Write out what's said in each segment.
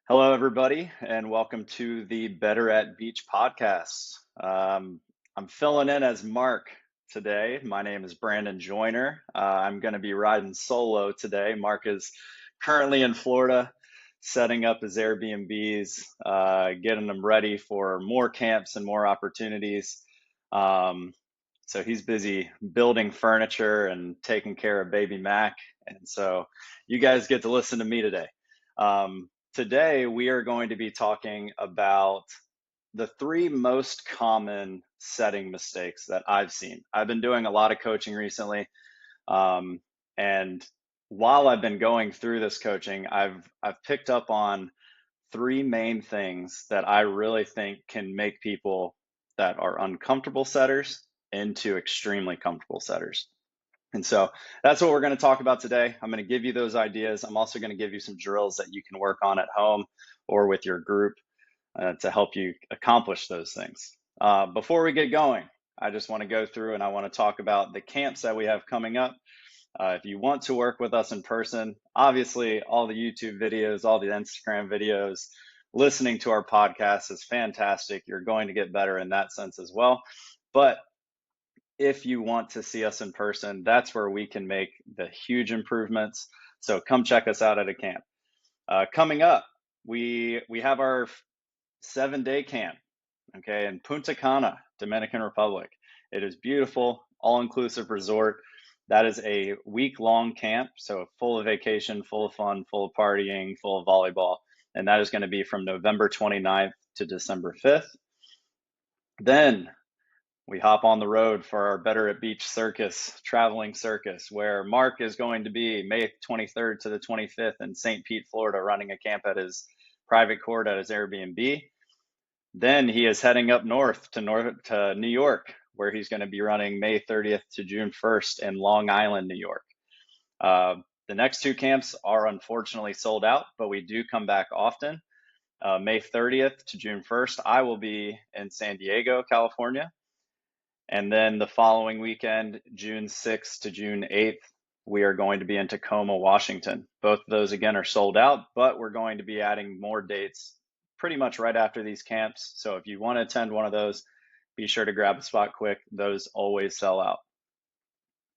Hello, everybody, and welcome to the Better at Beach podcast. I'm filling in as Mark today. My name is Brandon Joyner. I'm going to be riding solo today. Mark is currently in Florida, setting up his Airbnbs, getting them ready for more camps and more opportunities. So he's busy building furniture and taking care of baby Mac. And so you guys get to listen to me today. Today, we are going to be talking about the three most common setting mistakes that I've seen. I've been doing a lot of coaching recently, and while I've been going through this coaching, I've picked up on three main things that I really think can make people that are uncomfortable setters into extremely comfortable setters. And so that's what we're going to talk about today. I'm going to give you those ideas. I'm also going to give you some drills that you can work on at home or with your group to help you accomplish those things. Before we get going, I just want to go through and I want to talk about the camps that we have coming up. If you want to work with us in person, obviously all the YouTube videos, all the Instagram videos, listening to our podcast is fantastic. You're going to get better in that sense as well. But if you want to see us in person, that's where we can make the huge improvements. So come check us out at a camp. Coming up, we have our 7-day camp, okay, in Punta Cana, Dominican Republic. It is beautiful, all-inclusive resort. That is a week-long camp, so full of vacation, full of fun, full of partying, full of volleyball. And that is going to be from November 29th to December 5th. Then we hop on the road for our Better at Beach circus, traveling circus, where Mark is going to be May 23rd to the 25th in St. Pete, Florida, running a camp at his private court at his Airbnb. Then he is heading up north to New York, where he's going to be running May 30th to June 1st in Long Island, New York. The next two camps are unfortunately sold out, but we do come back often. May 30th to June 1st, I will be in San Diego, California. And then the following weekend, June 6th to June 8th, we are going to be in Tacoma, Washington. Both of those, again, are sold out, but we're going to be adding more dates pretty much right after these camps. So if you want to attend one of those, be sure to grab a spot quick. Those always sell out.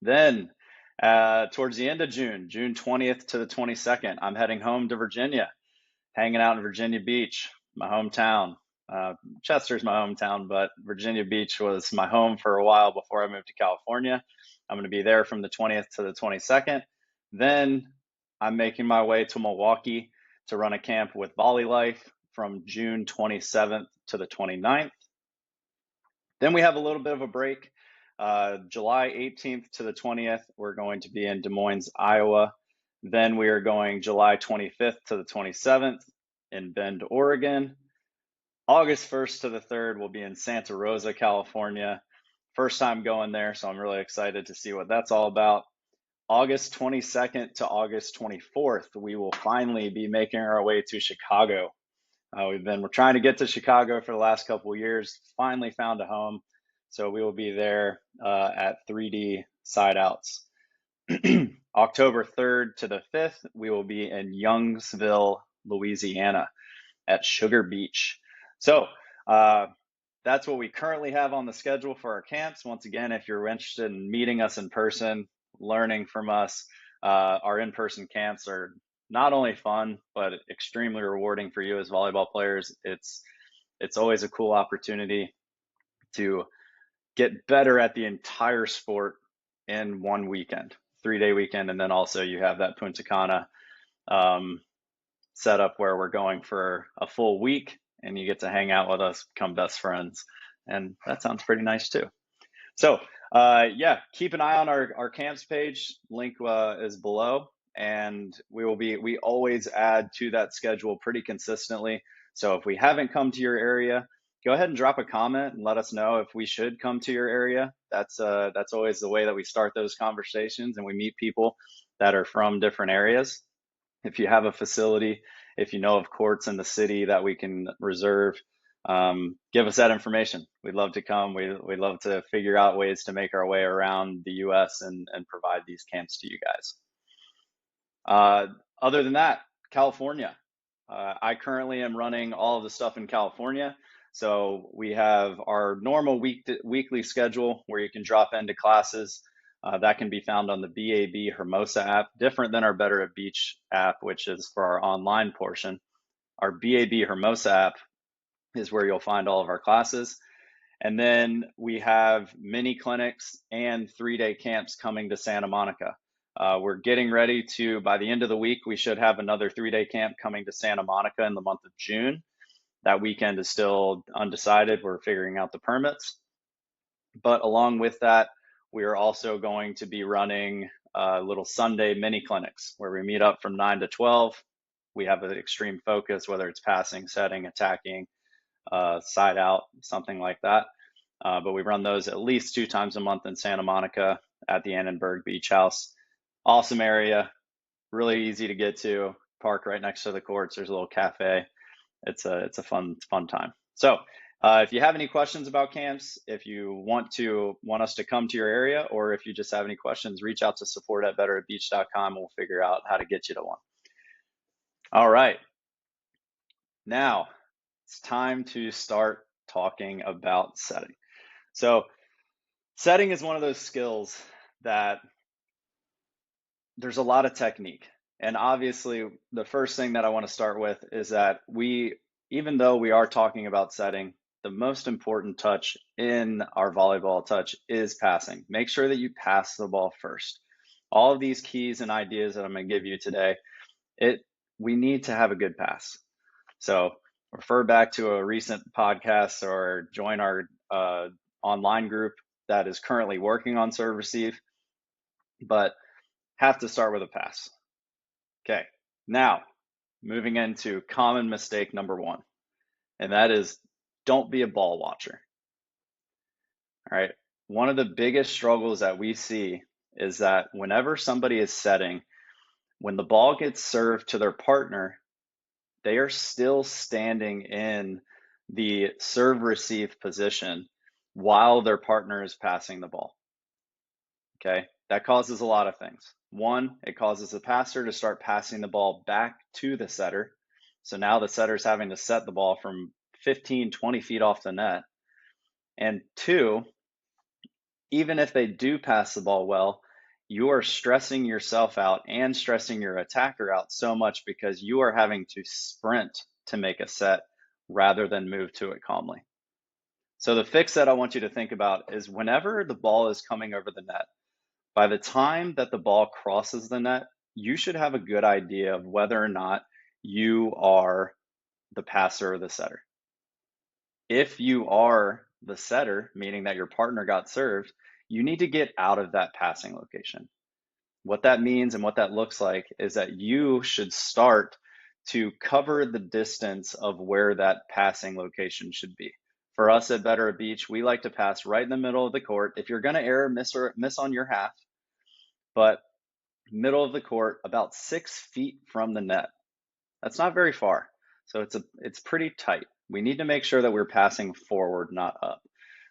Then towards the end of June, June 20th to the 22nd, I'm heading home to Virginia, hanging out in Virginia Beach, my hometown. Chester's my hometown, but Virginia Beach was my home for a while before I moved to California. I'm going to be there from the 20th to the 22nd. Then I'm making my way to Milwaukee to run a camp with Volley Life from June 27th to the 29th. Then we have a little bit of a break. July 18th to the 20th, we're going to be in Des Moines, Iowa. Then we are going July 25th to the 27th in Bend, Oregon. August 1st to the 3rd, we'll be in Santa Rosa, California. First time going there, so I'm really excited to see what that's all about. August 22nd to August 24th, we will finally be making our way to Chicago. We're trying to get to Chicago for the last couple of years, finally found a home. So we will be there at 3D side outs. October 3rd to the 5th, we will be in Youngsville, Louisiana at Sugar Beach. So that's what we currently have on the schedule for our camps. Once again, if you're interested in meeting us in person, learning from us, our in-person camps are not only fun, but extremely rewarding for you as volleyball players. It's always a cool opportunity to get better at the entire sport in one weekend, 3-day weekend. And then also you have that Punta Cana setup where we're going for a full week and you get to hang out with us, become best friends. And that sounds pretty nice too. So yeah, keep an eye on our camps page. Link is below. And we always add to that schedule pretty consistently. So if we haven't come to your area, go ahead and drop a comment and let us know if we should come to your area. That's always the way that we start those conversations, and we meet people that are from different areas. If you have a facility, if you know of courts in the city that we can reserve, give us that information. We'd love to come. We'd love to figure out ways to make our way around the US and provide these camps to you guys. Other than that, California. I currently am running all of the stuff in California. So we have our normal weekly schedule where you can drop into classes. That can be found on the BAB Hermosa app, different than our Better at Beach app, which is for our online portion. Our BAB Hermosa app is where you'll find all of our classes. And then we have mini clinics and 3-day camps coming to Santa Monica. We're getting ready to, by the end of the week, we should have another 3-day camp coming to Santa Monica in the month of June. That weekend is still undecided. We're figuring out the permits. But along with that, we are also going to be running little Sunday mini clinics where we meet up from 9 to 12. We have an extreme focus, whether it's passing, setting, attacking, side out, something like that. But we run those at least 2 times a month in Santa Monica at the Annenberg Beach House. Awesome area, really easy to get to. Park right next to the courts. There's a little cafe. It's a fun time. So if you have any questions about camps, if you want us to come to your area, or if you just have any questions, reach out to support@betteratbeach.com and we'll figure out how to get you to one. All right. Now it's time to start talking about setting. So setting is one of those skills that there's a lot of technique. And obviously, the first thing that I want to start with is that even though we are talking about setting, the most important touch in our volleyball touch is passing. Make sure that you pass the ball first. All of these keys and ideas that I'm going to give you today, we need to have a good pass. So refer back to a recent podcast or join our online group that is currently working on serve receive, but have to start with a pass. Okay, now moving into common mistake number 1, and that is don't be a ball watcher. All right, one of the biggest struggles that we see is that whenever somebody is setting, when the ball gets served to their partner, they are still standing in the serve receive position while their partner is passing the ball. Okay, that causes a lot of things. One, it causes the passer to start passing the ball back to the setter. So now the setter's having to set the ball from 15, 20 feet off the net. And 2, even if they do pass the ball well, you are stressing yourself out and stressing your attacker out so much because you are having to sprint to make a set rather than move to it calmly. So the fix that I want you to think about is whenever the ball is coming over the net, by the time that the ball crosses the net, you should have a good idea of whether or not you are the passer or the setter. If you are the setter, meaning that your partner got served, you need to get out of that passing location. What that means and what that looks like is that you should start to cover the distance of where that passing location should be. For us at Better at Beach, we like to pass right in the middle of the court. If you're going to err, miss on your half, but middle of the court, about 6 feet from the net. That's not very far. So it's pretty tight. We need to make sure that we're passing forward, not up.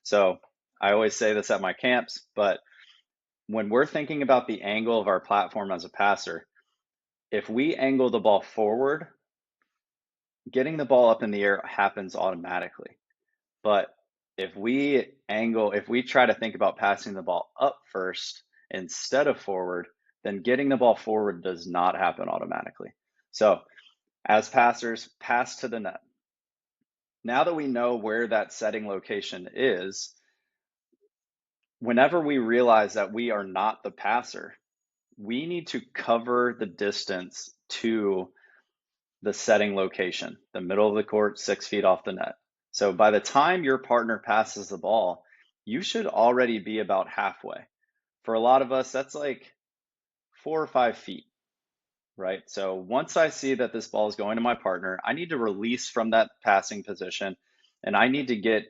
So I always say this at my camps, but when we're thinking about the angle of our platform as a passer, if we angle the ball forward, getting the ball up in the air happens automatically. But if we try to think about passing the ball up first instead of forward, then getting the ball forward does not happen automatically. So as passers, pass to the net. Now that we know where that setting location is, whenever we realize that we are not the passer, we need to cover the distance to the setting location, the middle of the court, 6 feet off the net. So by the time your partner passes the ball, you should already be about halfway. For a lot of us, that's like 4 or 5 feet, right? So once I see that this ball is going to my partner, I need to release from that passing position, and I need to get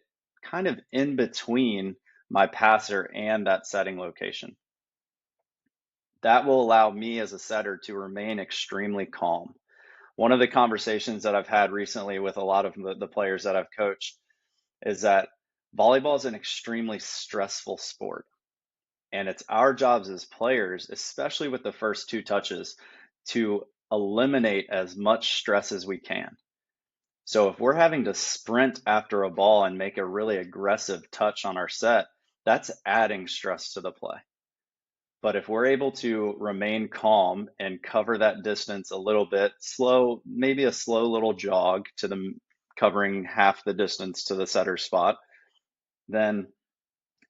kind of in between my passer and that setting location. That will allow me as a setter to remain extremely calm. One of the conversations that I've had recently with a lot of the players that I've coached is that volleyball is an extremely stressful sport. And it's our jobs as players, especially with the first 2 touches, to eliminate as much stress as we can. So if we're having to sprint after a ball and make a really aggressive touch on our set, that's adding stress to the play. But if we're able to remain calm and cover that distance a little bit, slow, maybe a slow little jog to the covering half the distance to the setter spot, then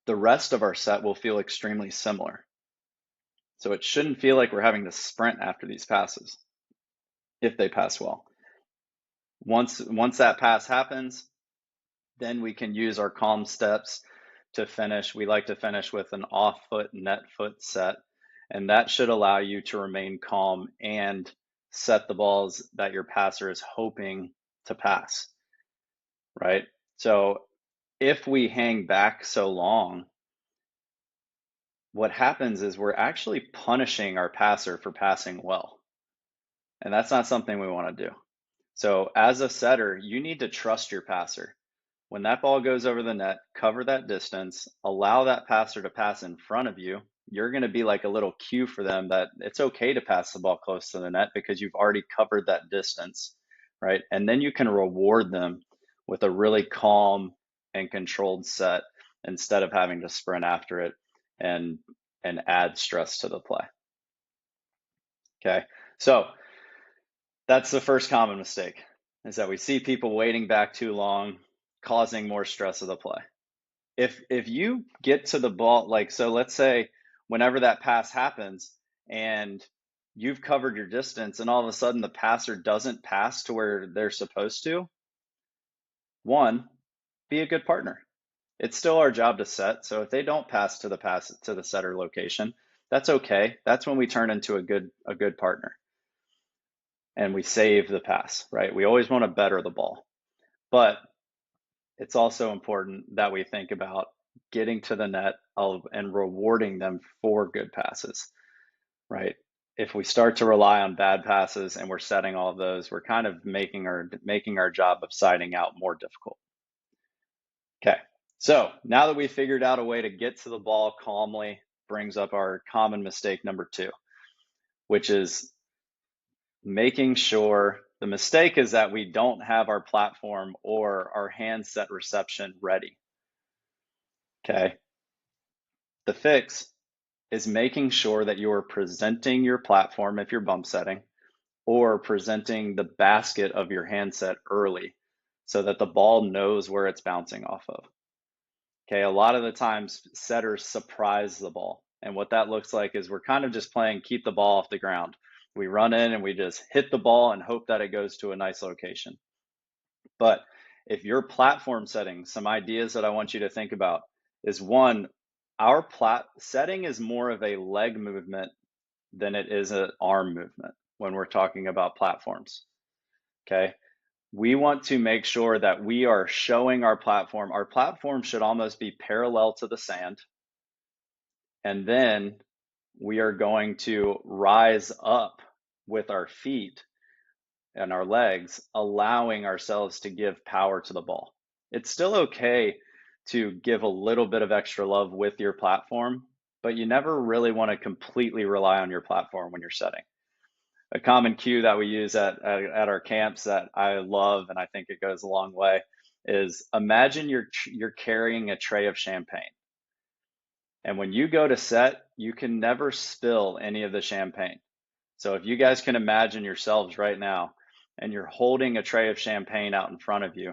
the rest of our set will feel extremely similar. So it shouldn't feel like we're having to sprint after these passes if they pass well. Once that pass happens, then we can use our calm steps to finish. We like to finish with an off foot, net foot set, and that should allow you to remain calm and set the balls that your passer is hoping to pass, right? So if we hang back so long, what happens is we're actually punishing our passer for passing well. And that's not something we want to do. So as a setter, you need to trust your passer. When that ball goes over the net, cover that distance, allow that passer to pass in front of you. You're going to be like a little cue for them that it's okay to pass the ball close to the net because you've already covered that distance, right? And then you can reward them with a really calm and controlled set instead of having to sprint after it and add stress to the play. Okay, so that's the first common mistake, is that we see people waiting back too long, causing more stress of the play. If you get to the ball, like, so let's say whenever that pass happens and you've covered your distance and all of a sudden the passer doesn't pass to where they're supposed to, one, be a good partner. It's still our job to set. So if they don't pass to the setter location, that's okay. That's when we turn into a good partner and we save the pass, right? We always want to better the ball. But it's also important that we think about getting to the net and rewarding them for good passes, right? If we start to rely on bad passes and we're setting all of those, we're kind of making our job of siding out more difficult. Okay, so now that we figured out a way to get to the ball calmly, brings up our common mistake number 2, which is making sure, the mistake is that we don't have our platform or our handset reception ready. Okay. The fix is making sure that you're presenting your platform if you're bump setting, or presenting the basket of your handset early so that the ball knows where it's bouncing off of. Okay, a lot of the times setters surprise the ball. And what that looks like is we're kind of just playing keep the ball off the ground. We run in and we just hit the ball and hope that it goes to a nice location. But if your platform setting, some ideas that I want you to think about is, one, our setting is more of a leg movement than it is an arm movement when we're talking about platforms. Okay. We want to make sure that we are showing our platform. Our platform should almost be parallel to the sand. And then we are going to rise up with our feet and our legs, allowing ourselves to give power to the ball. It's still okay to give a little bit of extra love with your platform, but you never really want to completely rely on your platform when you're setting. A common cue that we use at our camps that I love, and I think it goes a long way, is imagine you're carrying a tray of champagne. And when you go to set, you can never spill any of the champagne. So if you guys can imagine yourselves right now, and you're holding a tray of champagne out in front of you,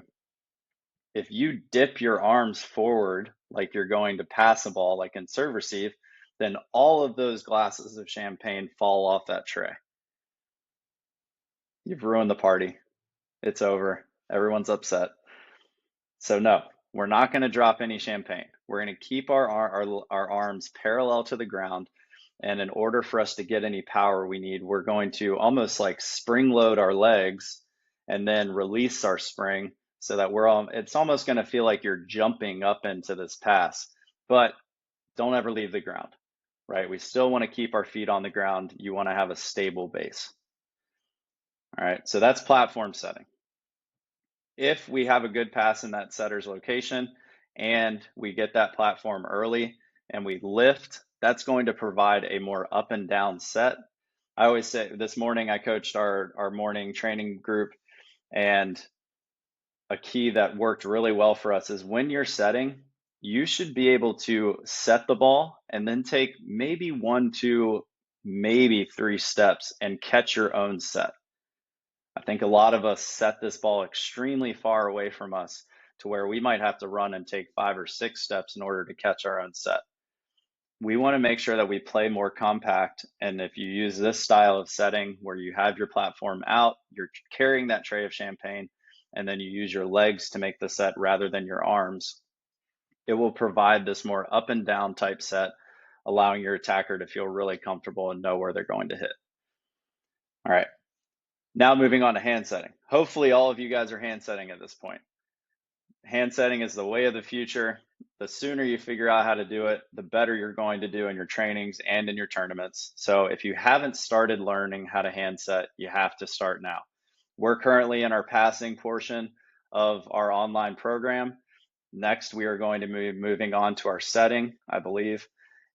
if you dip your arms forward like you're going to pass a ball, like in serve receive, then all of those glasses of champagne fall off that tray. You've ruined the party. It's over. Everyone's upset. So no, we're not going to drop any champagne. We're going to keep our arms parallel to the ground. And in order for us to get any power we need, we're going to almost like spring load our legs and then release our spring so that it's almost going to feel like you're jumping up into this pass, but don't ever leave the ground, right? We still want to keep our feet on the ground. You want to have a stable base. All right, so that's platform setting. If we have a good pass in that setter's location and we get that platform early and we lift, that's going to provide a more up and down set. I always say this morning I coached our morning training group, and a key that worked really well for us is when you're setting, you should be able to set the ball and then take maybe one, two, maybe three steps and catch your own set. I think a lot of us set this ball extremely far away from us to where we might have to run and take 5 or 6 steps in order to catch our own set. We want to make sure that we play more compact. And if you use this style of setting where you have your platform out, you're carrying that tray of champagne, and then you use your legs to make the set rather than your arms, it will provide this more up and down type set, allowing your attacker to feel really comfortable and know where they're going to hit. All right, now moving on to hand setting. Hopefully all of you guys are hand setting at this point. Hand setting is the way of the future. The sooner you figure out how to do it, the better you're going to do in your trainings and in your tournaments. So if you haven't started learning how to hand set, you have to start now. We're currently in our passing portion of our online program. Next, we are going to be moving on to our setting, I believe.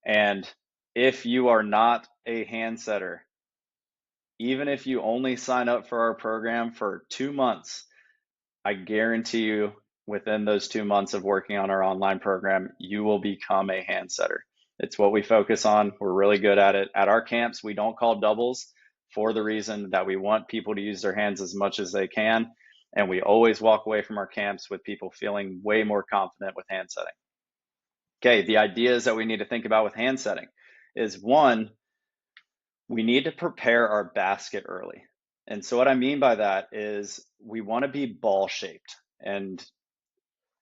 And if you are not a hand setter, even if you only sign up for our program for 2 months, I guarantee you within those 2 months of working on our online program, you will become a hand setter. It's what we focus on. We're really good at it. At our camps, we don't call doubles for the reason that we want people to use their hands as much as they can. And we always walk away from our camps with people feeling way more confident with hand setting. Okay, the ideas that we need to think about with hand setting is one, we need to prepare our basket early. And so what I mean by that is we want to be ball shaped. And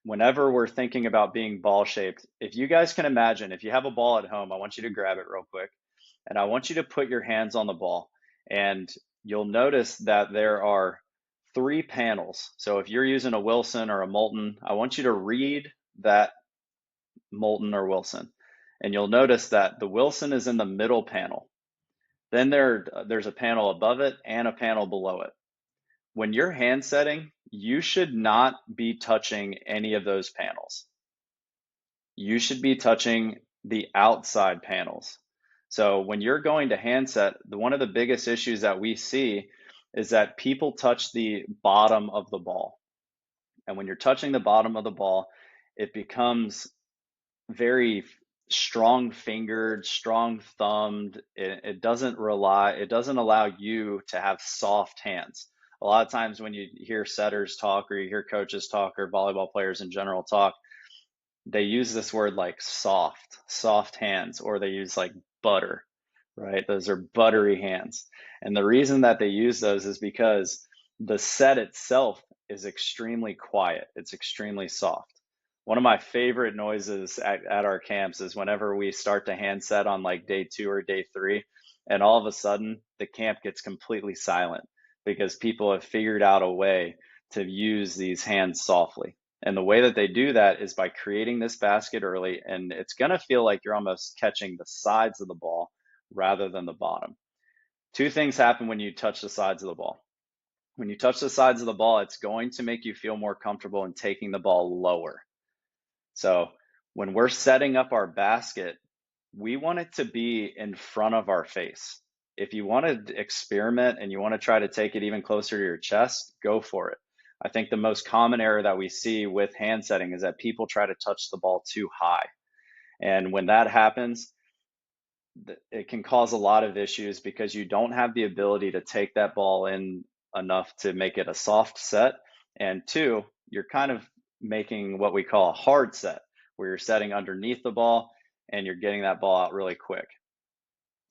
whenever we're thinking about being ball shaped, if you guys can imagine, if you have a ball at home, I want you to grab it real quick and I want you to put your hands on the ball, and you'll notice that there are 3 panels. So if you're using a Wilson or a Moulton, I want you to read that Moulton or Wilson, and you'll notice that the Wilson is in the middle panel. Then there's a panel above it and a panel below it. When you're hand setting, you should not be touching any of those panels. You should be touching the outside panels. So when you're going to hand set, one of the biggest issues that we see is that people touch the bottom of the ball. And when you're touching the bottom of the ball, it becomes very strong fingered, strong thumbed. It doesn't allow you to have soft hands. A lot of times when you hear setters talk or you hear coaches talk or volleyball players in general talk, they use this word like soft hands, or they use like butter, right? Those are buttery hands. And the reason that they use those is because the set itself is extremely quiet. It's extremely soft. One of my favorite noises at our camps is whenever we start to hand set on like day 2 or day 3, and all of a sudden the camp gets completely silent because people have figured out a way to use these hands softly. And the way that they do that is by creating this basket early, and it's going to feel like you're almost catching the sides of the ball rather than the bottom. 2 things happen when you touch the sides of the ball. When you touch the sides of the ball, it's going to make you feel more comfortable in taking the ball lower. So when we're setting up our basket, we want it to be in front of our face. If you want to experiment and you want to try to take it even closer to your chest, go for it. I think the most common error that we see with hand setting is that people try to touch the ball too high. And when that happens, it can cause a lot of issues because you don't have the ability to take that ball in enough to make it a soft set. And 2, you're kind of making what we call a hard set, where you're setting underneath the ball and you're getting that ball out really quick.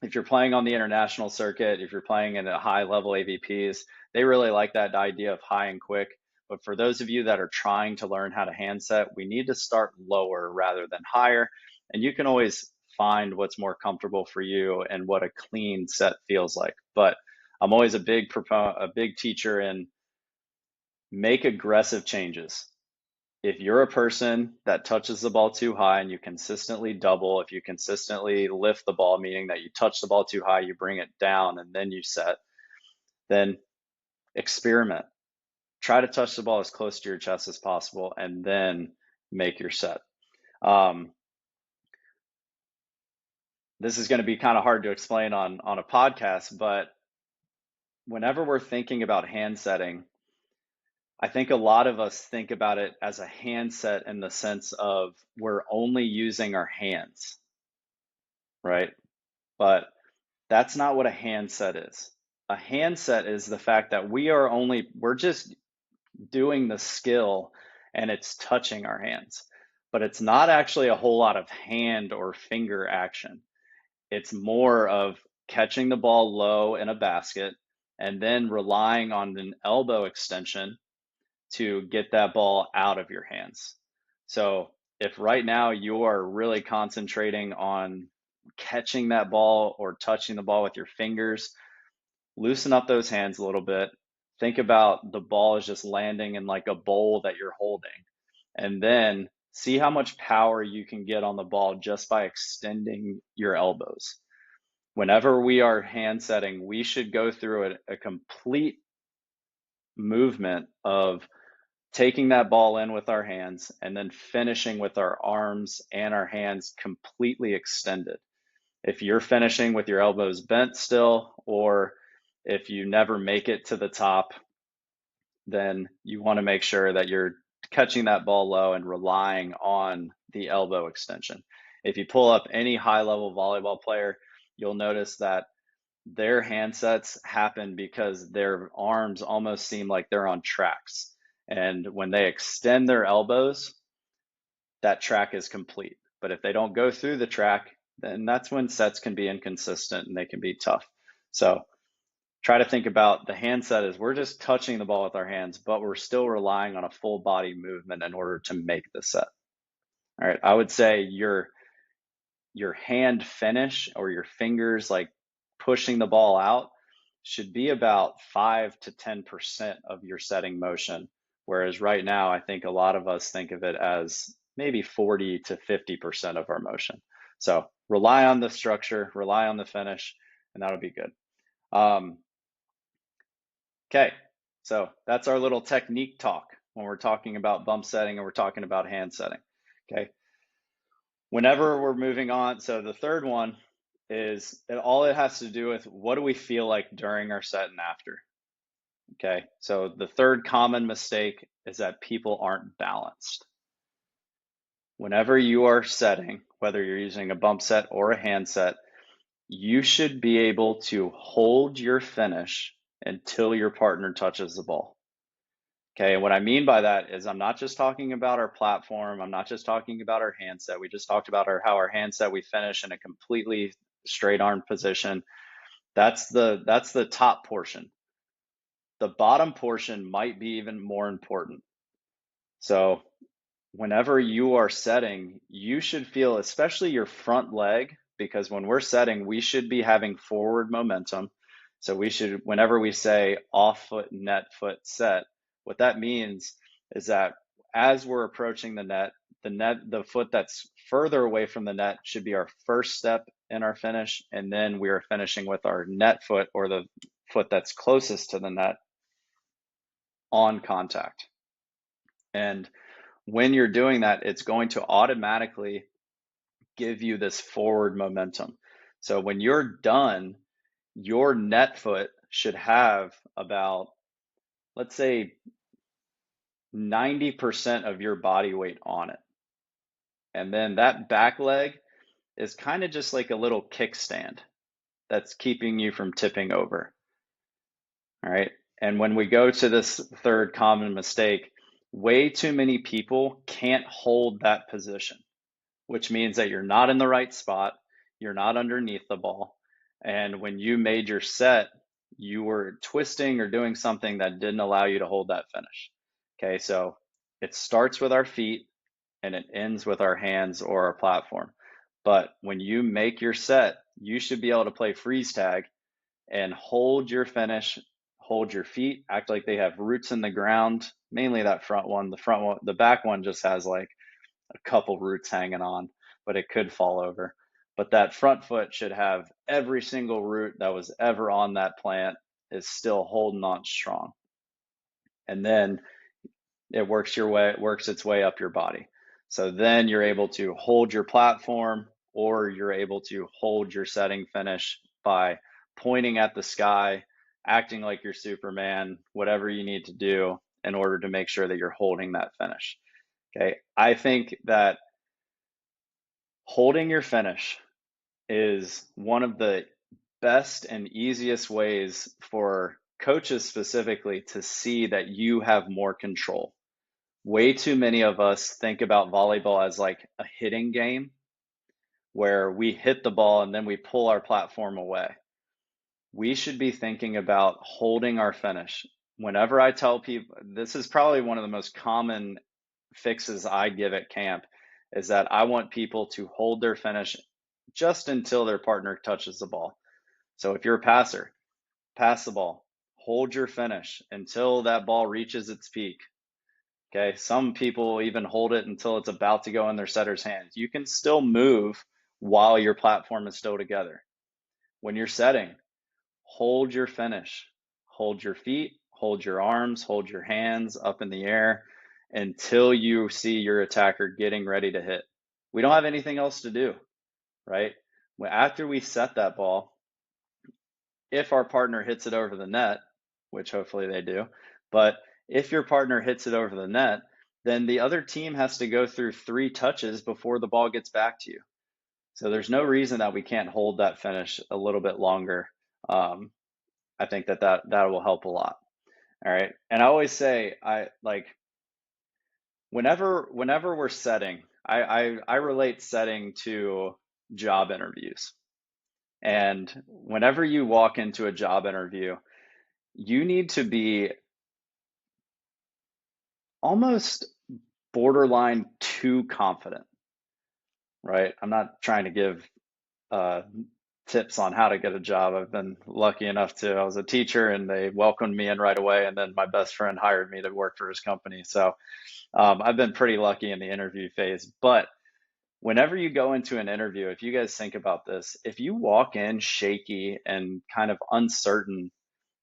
If you're playing on the international circuit, if you're playing in a high level AVPs, they really like that idea of high and quick. But for those of you that are trying to learn how to hand set, we need to start lower rather than higher. And you can always find what's more comfortable for you and what a clean set feels like. But I'm always a big teacher in make aggressive changes. If you're a person that touches the ball too high and you consistently double, if you consistently lift the ball, meaning that you touch the ball too high, you bring it down and then you set, then experiment. Try to touch the ball as close to your chest as possible and then make your set. this is going to be kind of hard to explain on a podcast, but whenever we're thinking about hand setting, I think a lot of us think about it as a handset in the sense of we're only using our hands, right? But that's not what a handset is. A handset is the fact that we're just doing the skill and it's touching our hands, but it's not actually a whole lot of hand or finger action. It's more of catching the ball low in a basket and then relying on an elbow extension to get that ball out of your hands. So if right now you are really concentrating on catching that ball or touching the ball with your fingers, loosen up those hands a little bit. Think about the ball is just landing in like a bowl that you're holding. And then see how much power you can get on the ball just by extending your elbows. Whenever we are hand setting, we should go through a complete movement of taking that ball in with our hands and then finishing with our arms and our hands completely extended. If you're finishing with your elbows bent still, or if you never make it to the top, then you want to make sure that you're catching that ball low and relying on the elbow extension. If you pull up any high level volleyball player, you'll notice that their handsets happen because their arms almost seem like they're on tracks. And when they extend their elbows, that track is complete. But if they don't go through the track, then that's when sets can be inconsistent and they can be tough. So try to think about the handset as we're just touching the ball with our hands, but we're still relying on a full body movement in order to make the set. All right, I would say your hand finish or your fingers like pushing the ball out should be about 5 to 10% of your setting motion. Whereas right now, I think a lot of us think of it as maybe 40 to 50% of our motion. So rely on the structure, rely on the finish, and that'll be good. Okay, so that's our little technique talk when we're talking about bump setting and we're talking about hand setting. Okay, whenever we're moving on, so the third one is all it has to do with what do we feel like during our set and after. Okay, so the third common mistake is that people aren't balanced. Whenever you are setting, whether you're using a bump set or a hand set, you should be able to hold your finish until your partner touches the ball. Okay, and what I mean by that is I'm not just talking about our platform, I'm not just talking about our handset. We just talked about how our handset we finish in a completely straight arm position. That's the top portion. The bottom portion might be even more important. So whenever you are setting, you should feel, especially your front leg, because when we're setting, we should be having forward momentum. So we should, whenever we say off foot, net foot set, what that means is that as we're approaching the foot that's further away from the net should be our first step in our finish. And then we are finishing with our net foot, or the foot that's closest to the net, on contact. And when you're doing that, it's going to automatically give you this forward momentum. So when you're done, your net foot should have about, let's say, 90% of your body weight on it. And then that back leg is kind of just like a little kickstand that's keeping you from tipping over. All right. And when we go to this third common mistake, way too many people can't hold that position, which means that you're not in the right spot, you're not underneath the ball. And when you made your set, you were twisting or doing something that didn't allow you to hold that finish. Okay, so it starts with our feet and it ends with our hands or our platform. But when you make your set, you should be able to play freeze tag and hold your finish, hold your feet, act like they have roots in the ground, mainly that front one. The back one just has like a couple roots hanging on, but it could fall over. But that front foot should have every single root that was ever on that plant is still holding on strong. And then it works its way up your body. So then you're able to hold your platform or you're able to hold your setting finish by pointing at the sky, acting like you're Superman, whatever you need to do in order to make sure that you're holding that finish. Okay. I think that holding your finish is one of the best and easiest ways for coaches specifically to see that you have more control. Way too many of us think about volleyball as like a hitting game where we hit the ball and then we pull our platform away. We should be thinking about holding our finish. Whenever I tell people, this is probably one of the most common fixes I give at camp, is that I want people to hold their finish just until their partner touches the ball. So if you're a passer, pass the ball, hold your finish until that ball reaches its peak. Okay, some people even hold it until it's about to go in their setter's hands. You can still move while your platform is still together. When you're setting, hold your finish. Hold your feet, hold your arms, hold your hands up in the air until you see your attacker getting ready to hit. We don't have anything else to do, right? After we set that ball, if our partner hits it over the net, which hopefully they do, but if your partner hits it over the net, then the other team has to go through 3 touches before the ball gets back to you. So there's no reason that we can't hold that finish a little bit longer. I think that will help a lot. All right. And I always say, I like whenever we're setting, I relate setting to job interviews. And whenever you walk into a job interview, you need to be almost borderline too confident, right? I'm not trying to give uh, tips on how to get a job. I've been lucky enough I was a teacher and they welcomed me in right away. And then my best friend hired me to work for his company. So I've been pretty lucky in the interview phase. But whenever you go into an interview, if you guys think about this, if you walk in shaky and kind of uncertain,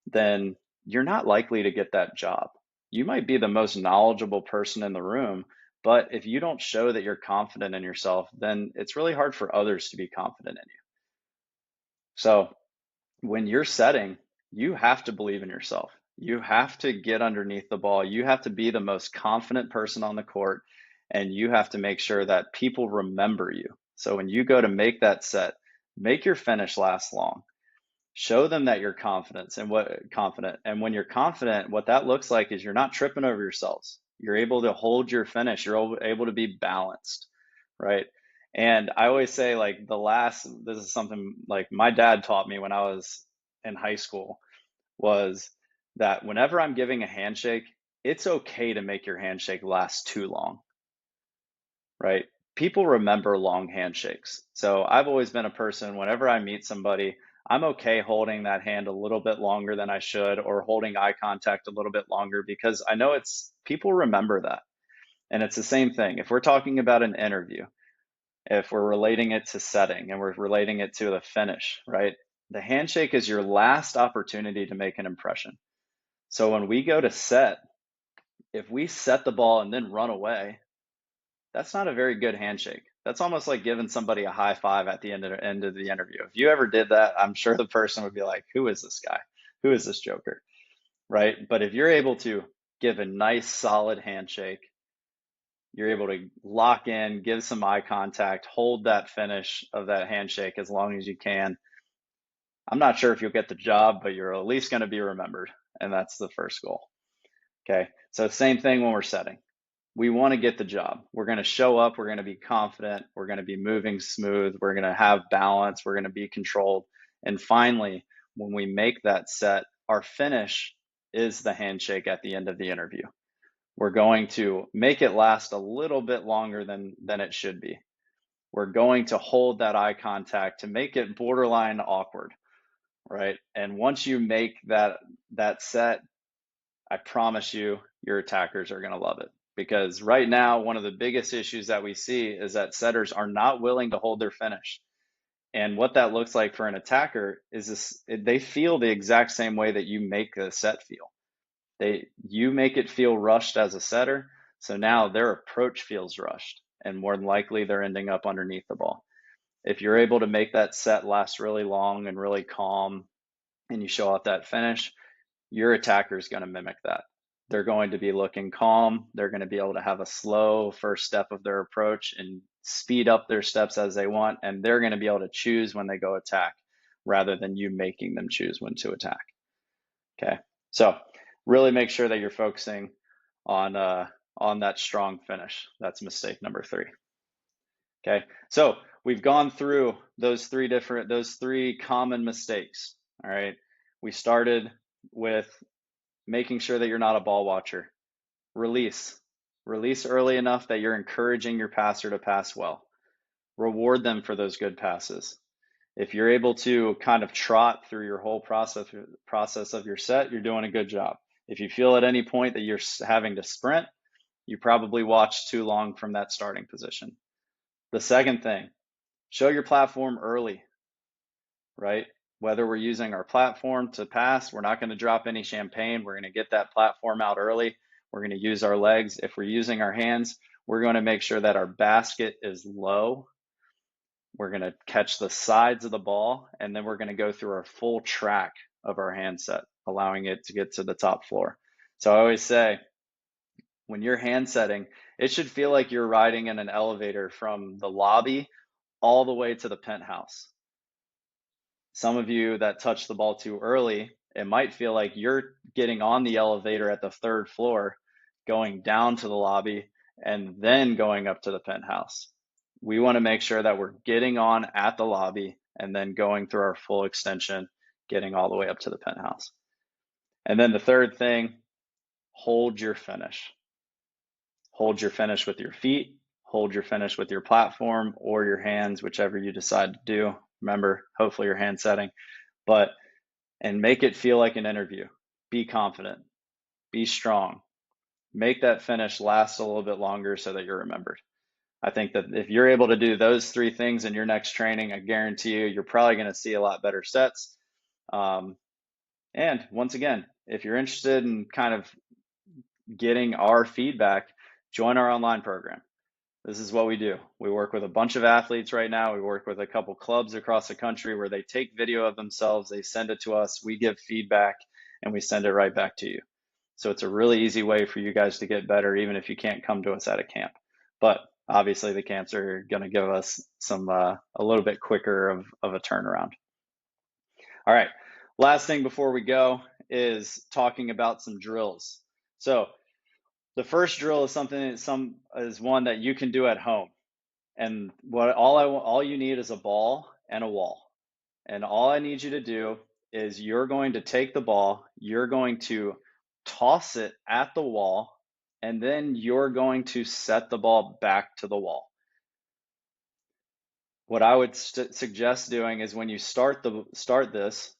then you're not likely to get that job. You might be the most knowledgeable person in the room, but if you don't show that you're confident in yourself, then it's really hard for others to be confident in you. So when you're setting, you have to believe in yourself. You have to get underneath the ball. You have to be the most confident person on the court, and you have to make sure that people remember you. So when you go to make that set, make your finish last long. Show them that you're confident. And when you're confident, what that looks like is you're not tripping over yourselves. You're able to hold your finish. You're able to be balanced, right? And I always say, like, this is something like my dad taught me when I was in high school, was that whenever I'm giving a handshake, it's okay to make your handshake last too long, right? People remember long handshakes. So I've always been a person, whenever I meet somebody, I'm okay holding that hand a little bit longer than I should, or holding eye contact a little bit longer, because I know people remember that. And it's the same thing. If we're talking about an interview, if we're relating it to setting and we're relating it to the finish, right? The handshake is your last opportunity to make an impression. So when we go to set, if we set the ball and then run away, that's not a very good handshake. That's almost like giving somebody a high five at the end of the interview. If you ever did that, I'm sure the person would be like, "Who is this guy? Who is this joker?" Right? But if you're able to give a nice solid handshake, you're able to lock in, give some eye contact, hold that finish of that handshake as long as you can. I'm not sure if you'll get the job, but you're at least going to be remembered. And that's the first goal. Okay. So same thing when we're setting. We want to get the job. We're going to show up. We're going to be confident. We're going to be moving smooth. We're going to have balance. We're going to be controlled. And finally, when we make that set, our finish is the handshake at the end of the interview. We're going to make it last a little bit longer than it should be. We're going to hold that eye contact to make it borderline awkward, right? And once you make that set, I promise you, your attackers are going to love it. Because right now, one of the biggest issues that we see is that setters are not willing to hold their finish. And what that looks like for an attacker is they feel the exact same way that you make the set feel. You make it feel rushed as a setter, so now their approach feels rushed, and more than likely they're ending up underneath the ball. If you're able to make that set last really long and really calm and you show off that finish, your attacker is going to mimic that. They're going to be looking calm. They're going to be able to have a slow first step of their approach and speed up their steps as they want. And they're going to be able to choose when they go attack rather than you making them choose when to attack. Okay. So really make sure that you're focusing on that strong finish. That's mistake number 3. Okay. So we've gone through those three common mistakes. All right. We started with making sure that you're not a ball watcher. Release early enough that you're encouraging your passer to pass well. Reward them for those good passes. If you're able to kind of trot through your whole process of your set, you're doing a good job. If you feel at any point that you're having to sprint, you probably watched too long from that starting position. The second thing, show your platform early, right? Whether we're using our platform to pass, we're not going to drop any champagne. We're going to get that platform out early. We're going to use our legs. If we're using our hands, we're going to make sure that our basket is low. We're going to catch the sides of the ball, and then we're going to go through our full track of our handset, allowing it to get to the top floor. So I always say, when you're hand setting, it should feel like you're riding in an elevator from the lobby all the way to the penthouse. Some of you that touch the ball too early, it might feel like you're getting on the elevator at the 3rd floor, going down to the lobby, and then going up to the penthouse. We want to make sure that we're getting on at the lobby and then going through our full extension, getting all the way up to the penthouse. And then the third thing, hold your finish. Hold your finish with your feet, hold your finish with your platform or your hands, whichever you decide to do. Remember, hopefully you're hand setting, and make it feel like an interview. Be confident, be strong, make that finish last a little bit longer so that you're remembered. I think that if you're able to do those 3 things in your next training, I guarantee you're probably going to see a lot better sets. And once again, if you're interested in kind of getting our feedback, join our online program. This is what we do. We work with a bunch of athletes right now. We work with a couple clubs across the country where they take video of themselves, they send it to us, we give feedback, and we send it right back to you. So it's a really easy way for you guys to get better, even if you can't come to us at a camp. But obviously the camps are going to give us some a little bit quicker of a turnaround. All right, last thing before we go is talking about some drills. So the first drill is one that you can do at home. And all you need is a ball and a wall. And all I need you to do is you're going to take the ball, you're going to toss it at the wall, and then you're going to set the ball back to the wall. What I would suggest doing is when you start this,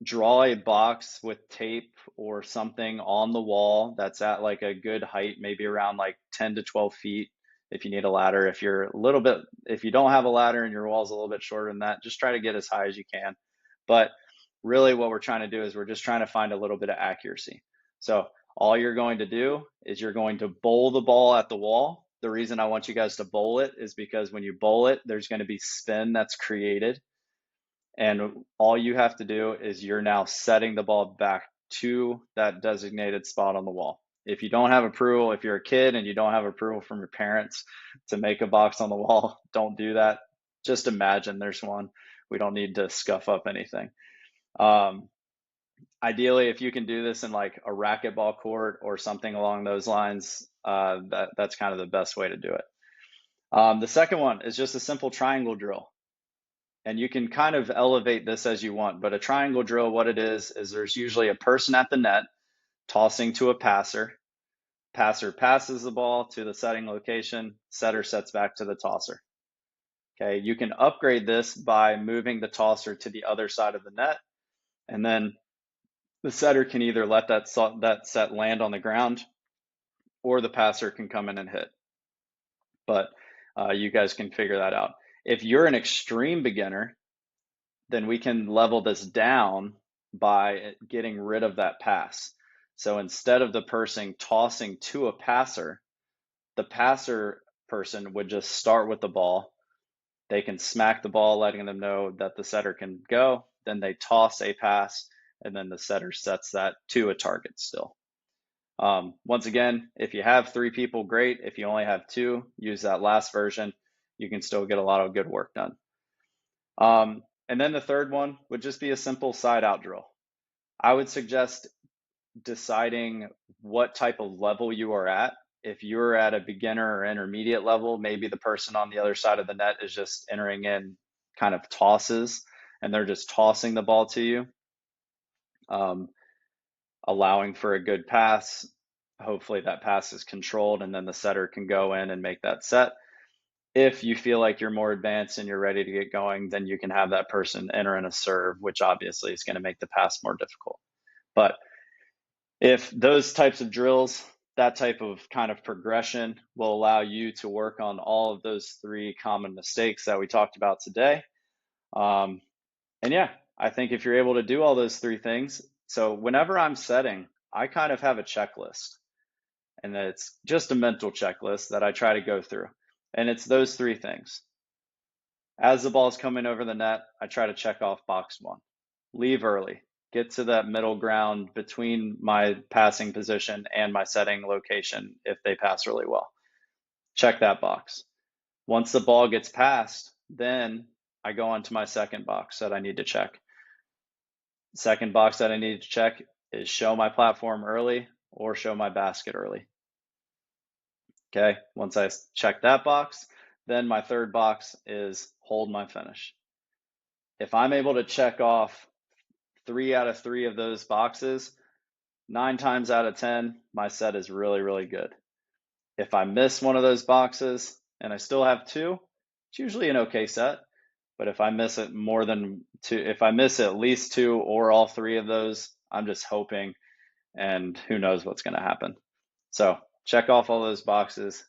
draw a box with tape or something on the wall that's at like a good height, maybe around like 10 to 12 feet. If you need a ladder, if you don't have a ladder and your wall's a little bit shorter than that, just try to get as high as you can. But really what we're trying to do is we're just trying to find a little bit of accuracy. So all you're going to do is you're going to bowl the ball at the wall. The reason I want you guys to bowl it is because when you bowl it, there's going to be spin that's created. And all you have to do is you're now setting the ball back to that designated spot on the wall. If you don't have approval, if you're a kid and you don't have approval from your parents to make a box on the wall, don't do that. Just imagine there's one. We don't need to scuff up anything. Ideally, if you can do this in like a racquetball court or something along those lines, that's kind of the best way to do it. The second one is just a simple triangle drill. And you can kind of elevate this as you want, but a triangle drill, what it is there's usually a person at the net tossing to a passer. Passer passes the ball to the setting location, setter sets back to the tosser. Okay, you can upgrade this by moving the tosser to the other side of the net, and then the setter can either let that set land on the ground, or the passer can come in and hit. But you guys can figure that out. If you're an extreme beginner, then we can level this down by getting rid of that pass. So instead of the person tossing to a passer, the passer person would just start with the ball, They can smack the ball, letting them know that the setter can go. Then they toss a pass, and then the setter sets that to a target still. Once again, if you have 3 people, great. If you only have 2, use that last version. You can still get a lot of good work done. And then the third one would just be a simple side out drill. I would suggest deciding what type of level you are at. If you're at a beginner or intermediate level, maybe the person on the other side of the net is just entering in kind of tosses and they're just tossing the ball to you, allowing for a good pass. Hopefully that pass is controlled and then the setter can go in and make that set. If you feel like you're more advanced and you're ready to get going, then you can have that person enter in a serve, which obviously is going to make the pass more difficult. But if those types of drills, that type of kind of progression will allow you to work on all of those 3 common mistakes that we talked about today. And yeah, I think if you're able to do all those 3 things, so whenever I'm setting, I kind of have a checklist, and it's just a mental checklist that I try to go through. And it's those 3 things. As the ball's coming over the net, I try to check off box 1. Leave early. Get to that middle ground between my passing position and my setting location if they pass really well. Check that box. Once the ball gets passed, then I go on to my second box that I need to check. Second box that I need to check is show my platform early or show my basket early. Okay, once I check that box, then my third box is hold my finish. If I'm able to check off 3 out of 3 of those boxes, 9 times out of 10, my set is really, really good. If I miss one of those boxes and I still have 2, it's usually an okay set. But if I miss it more than 2, if I miss at least 2 or all 3 of those, I'm just hoping, and who knows what's going to happen. So check off all those boxes.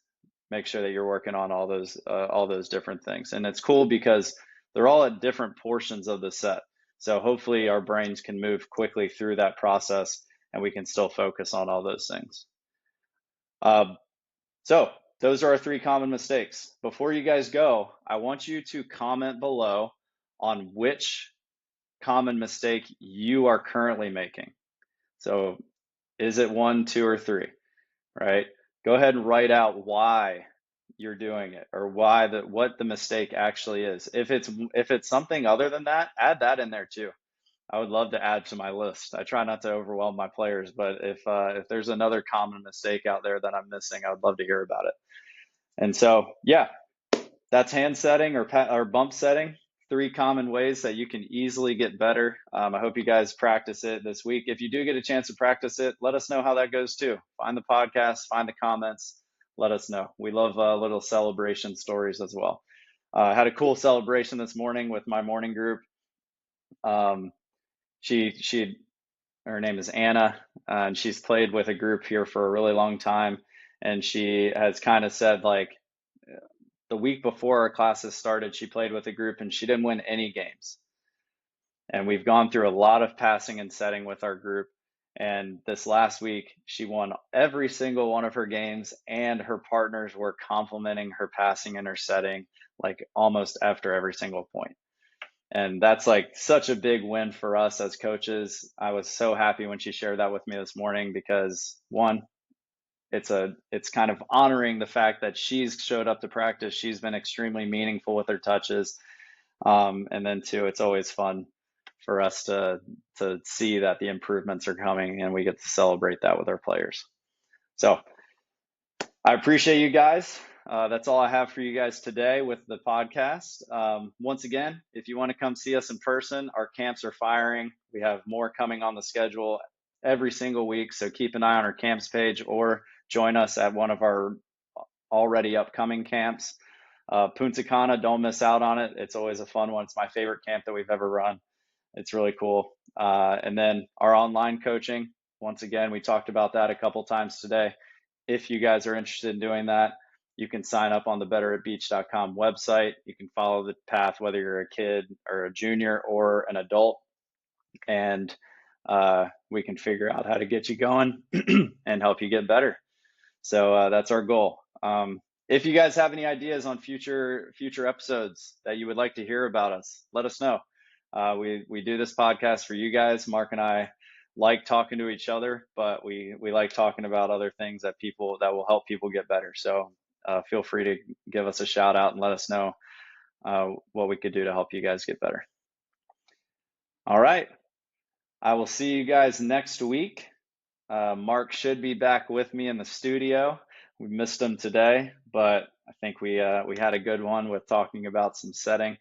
Make sure that you're working on all those different things. And it's cool because they're all at different portions of the set. So hopefully our brains can move quickly through that process and we can still focus on all those things. So those are our 3 common mistakes. Before you guys go, I want you to comment below on which common mistake you are currently making. So is it 1, 2, or 3, right? Go ahead and write out why you're doing it or what the mistake actually is. If it's something other than that, add that in there too. I would love to add to my list. I try not to overwhelm my players, but if there's another common mistake out there that I'm missing, I would love to hear about it. And so, yeah, that's hand setting or bump setting. 3 common ways that you can easily get better. I hope you guys practice it this week. If you do get a chance to practice it, let us know how that goes too. Find the podcast, find the comments, let us know. We love little celebration stories as well. I had a cool celebration this morning with my morning group. Her name is Anna, and she's played with a group here for a really long time. And she has kind of said, like, the week before our classes started, she played with a group and she didn't win any games. And we've gone through a lot of passing and setting with our group. And this last week, she won every single one of her games, and her partners were complimenting her passing and her setting, like almost after every single point. And that's like such a big win for us as coaches. I was so happy when she shared that with me this morning because, one, it's kind of honoring the fact that she's showed up to practice. She's been extremely meaningful with her touches. And then 2, it's always fun for us to see that the improvements are coming and we get to celebrate that with our players. So I appreciate you guys. That's all I have for you guys today with the podcast. Once again, if you want to come see us in person, our camps are firing. We have more coming on the schedule every single week. So keep an eye on our camps page or join us at one of our already upcoming camps. Punta Cana, don't miss out on it. It's always a fun one. It's my favorite camp that we've ever run. It's really cool. And then our online coaching, once again, we talked about that a couple times today. If you guys are interested in doing that, you can sign up on the betteratbeach.com website. You can follow the path, whether you're a kid or a junior or an adult, and we can figure out how to get you going and help you get better. So that's our goal. if you guys have any ideas on future episodes that you would like to hear about us, let us know. We do this podcast for you guys. Mark and I like talking to each other, but we like talking about other things that will help people get better. So feel free to give us a shout out and let us know what we could do to help you guys get better. All right. I will see you guys next week. Mark should be back with me in the studio. We missed him today, but I think we had a good one with talking about some setting,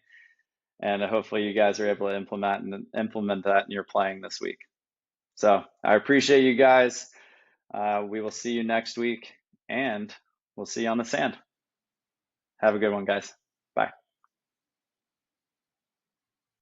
and hopefully you guys are able to implement that in your playing this week. So I appreciate you guys. We will see you next week, and we'll see you on the sand. Have a good one, guys.